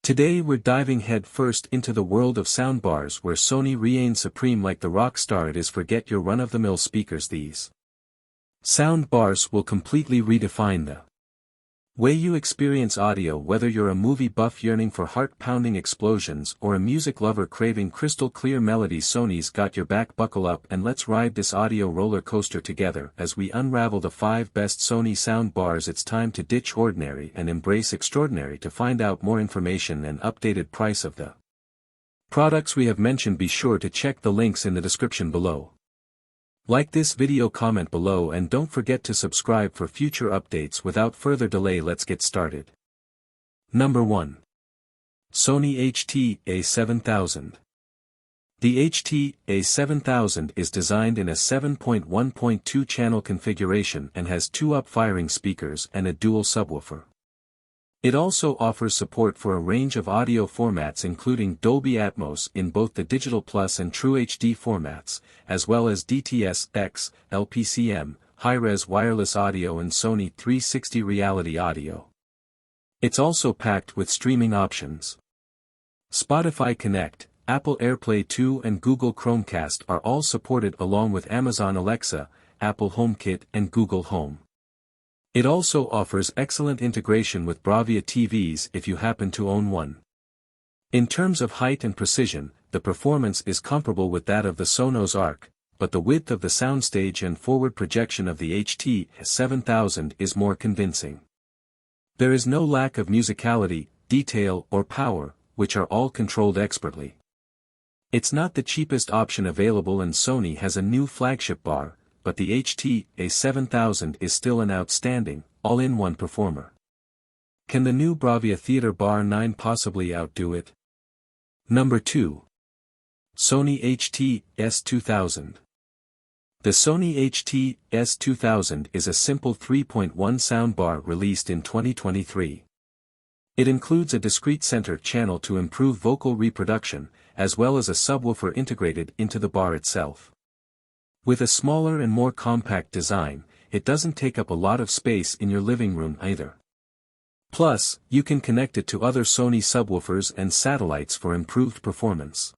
Today we're diving head first into the world of soundbars where Sony reigns supreme like the rock star it is. Forget your run-of-the-mill speakers. These soundbars will completely redefine the way you experience audio. Whether you're a movie buff yearning for heart-pounding explosions or a music lover craving crystal-clear melodies, Sony's got your back. Buckle up and let's ride this audio roller coaster together as we unravel the 5 best Sony soundbars. It's time to ditch ordinary and embrace extraordinary. To find out more information and updated price of the products we have mentioned, be sure to check the links in the description below. Like this video, comment below, and don't forget to subscribe for future updates. Without further delay, let's get started. Number 1. Sony HT-A7000. The HT-A7000 is designed in a 7.1.2 channel configuration and has 2 up-firing speakers and a dual subwoofer. It also offers support for a range of audio formats including Dolby Atmos in both the Digital Plus and True HD formats, as well as DTS-X, LPCM, high-res wireless audio and Sony 360 reality audio. It's also packed with streaming options. Spotify Connect, Apple AirPlay 2 and Google Chromecast are all supported, along with Amazon Alexa, Apple HomeKit and Google Home. It also offers excellent integration with Bravia TVs if you happen to own one. In terms of height and precision, the performance is comparable with that of the Sonos Arc, but the width of the soundstage and forward projection of the HT-7000 is more convincing. There is no lack of musicality, detail or power, which are all controlled expertly. It's not the cheapest option available, and Sony has a new flagship bar, but the HT-A7000 is still an outstanding, all-in-one performer. Can the new Bravia Theater Bar 9 possibly outdo it? Number 2. Sony HT-S2000. The Sony HT-S2000 is a simple 3.1 soundbar released in 2023. It includes a discrete center channel to improve vocal reproduction, as well as a subwoofer integrated into the bar itself. With a smaller and more compact design, it doesn't take up a lot of space in your living room either. Plus, you can connect it to other Sony subwoofers and satellites for improved performance.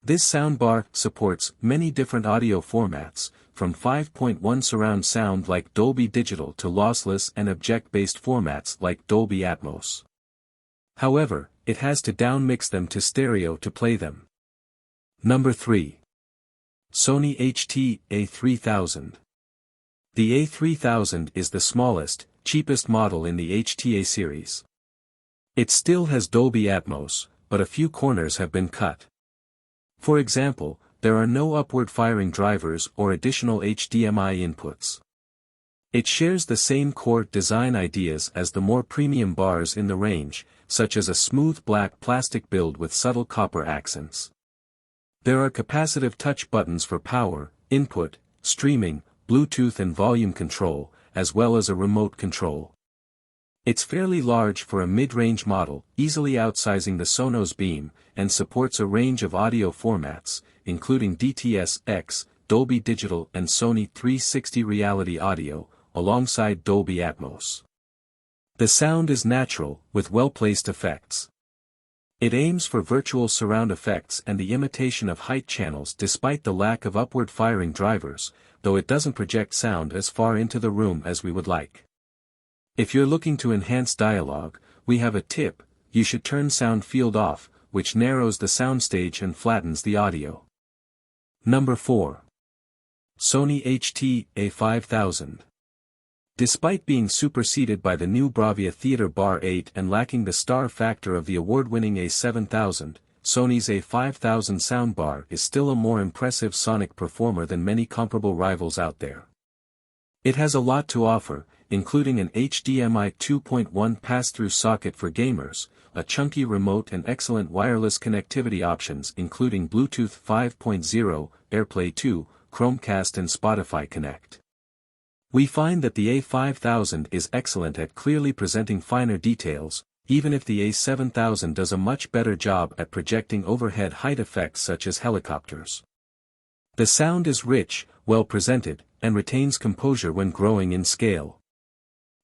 This soundbar supports many different audio formats, from 5.1 surround sound like Dolby Digital to lossless and object-based formats like Dolby Atmos. However, it has to downmix them to stereo to play them. Number 3. Sony HT-A3000. The A3000 is the smallest, cheapest model in the HT-A series. It still has Dolby Atmos, but a few corners have been cut. For example, there are no upward-firing drivers or additional HDMI inputs. It shares the same core design ideas as the more premium bars in the range, such as a smooth black plastic build with subtle copper accents. There are capacitive touch buttons for power, input, streaming, Bluetooth and volume control, as well as a remote control. It's fairly large for a mid-range model, easily outsizing the Sonos Beam, and supports a range of audio formats, including DTS-X, Dolby Digital and Sony 360 reality audio, alongside Dolby Atmos. The sound is natural, with well-placed effects. It aims for virtual surround effects and the imitation of height channels despite the lack of upward-firing drivers, though it doesn't project sound as far into the room as we would like. If you're looking to enhance dialogue, we have a tip: you should turn sound field off, which narrows the soundstage and flattens the audio. Number 4. Sony HT-A5000. Despite being superseded by the new Bravia Theater Bar 8 and lacking the star factor of the award-winning A7000, Sony's A5000 soundbar is still a more impressive sonic performer than many comparable rivals out there. It has a lot to offer, including an HDMI 2.1 pass-through socket for gamers, a chunky remote and excellent wireless connectivity options including Bluetooth 5.0, AirPlay 2, Chromecast and Spotify Connect. We find that the A5000 is excellent at clearly presenting finer details, even if the A7000 does a much better job at projecting overhead height effects such as helicopters. The sound is rich, well presented, and retains composure when growing in scale.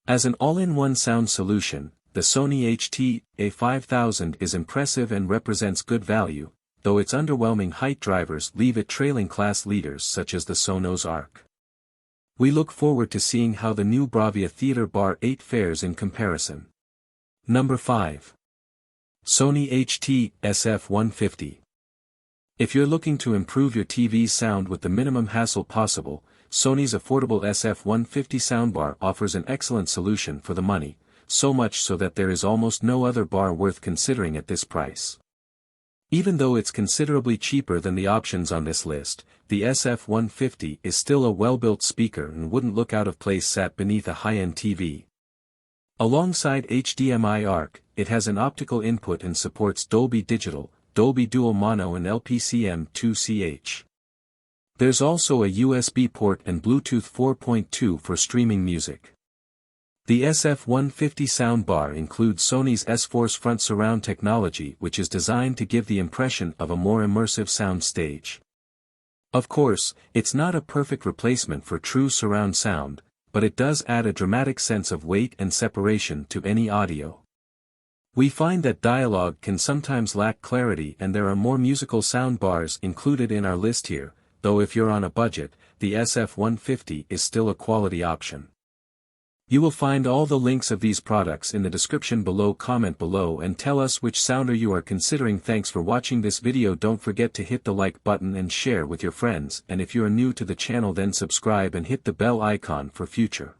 As an all-in-one sound solution, the Sony HT-A5000 is impressive and represents good value, though its underwhelming height drivers leave it trailing class leaders such as the Sonos Arc. We look forward to seeing how the new Bravia Theater Bar 8 fares in comparison. Number 5. Sony HT-SF150. If you're looking to improve your TV's sound with the minimum hassle possible, Sony's affordable SF150 soundbar offers an excellent solution for the money, so much so that there is almost no other bar worth considering at this price. Even though it's considerably cheaper than the options on this list, the SF150 is still a well-built speaker and wouldn't look out of place sat beneath a high-end TV. Alongside HDMI ARC, it has an optical input and supports Dolby Digital, Dolby Dual Mono and LPCM2CH. There's also a USB port and Bluetooth 4.2 for streaming music. The SF150 soundbar includes Sony's S-Force front surround technology, which is designed to give the impression of a more immersive sound stage. Of course, it's not a perfect replacement for true surround sound, but it does add a dramatic sense of weight and separation to any audio. We find that dialogue can sometimes lack clarity, and there are more musical soundbars included in our list here, though if you're on a budget, the SF150 is still a quality option. You will find all the links of these products in the description below. Comment below and tell us which sounder you are considering. Thanks for watching this video. Don't forget to hit the like button and share with your friends, and if you are new to the channel then subscribe and hit the bell icon for future